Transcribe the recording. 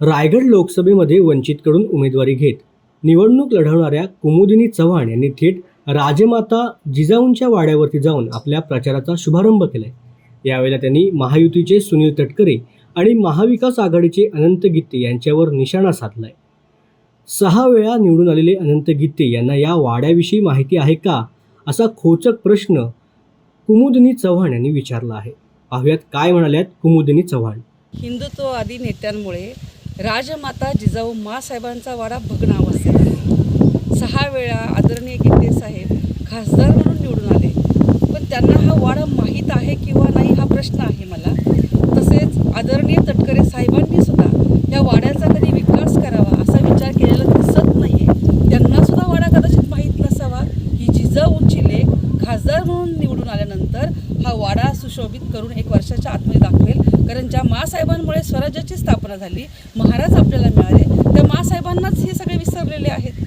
रायगड लोकसभेमध्ये वंचितकडून उमेदवारी घेत निवडणूक लढवणाऱ्या कुमुदिनी चव्हाण यांनी थेट राजमाता जिजाऊंच्या वाड्यावरती जाऊन आपल्या प्रचाराचा शुभारंभ केलाय। यावेळेला त्यांनी महायुतीचे सुनील तटकरे आणि महाविकास आघाडीचे अनंत गित्ते यांच्यावर निशाणा साधलाय। 6 वेळा निवडून आलेले अनंत गित्ते यांना या वाड्याविषयी माहिती आहे का, असा खोचक प्रश्न कुमुदिनी चव्हाण यांनी विचारला आहे। पाहुयात काय म्हणाल्यात कुमुदिनी चव्हाण। हिंदुत्ववादी नेत्यांमुळे राजमाता जिजाऊ माँसाहेबांचा वाडा भग्न अवस्थेत आहे। 6 वेळा आदरणीय गित्ते साहेब खासदार म्हणून निवडून आले, पण त्यांना हा वाडा माहीत आहे किंवा नाही हा प्रश्न आहे मला। तसेच आदरणीय तटकरे साहेबांनी सुद्धा या वाड्याचा कधी विकास करावा असा विचार केलेला दिसत नाही आहे। त्यांना सुद्धा वाडा कदाचित माहीत नसावा की जिजाऊंची लेक खासदार म्हणून निवडून आल्यानंतर हा वाडा सुशोभित करून 1 वर्षाच्या आतमध्ये दाखवेल। कारण ज्या माँसाहेबांमुळे स्वराज्याची स्थापना झाली, महाराज आपल्याला मिळाले, त्या माँसाहेबांनाच हे सगळे विसरलेले आहेत।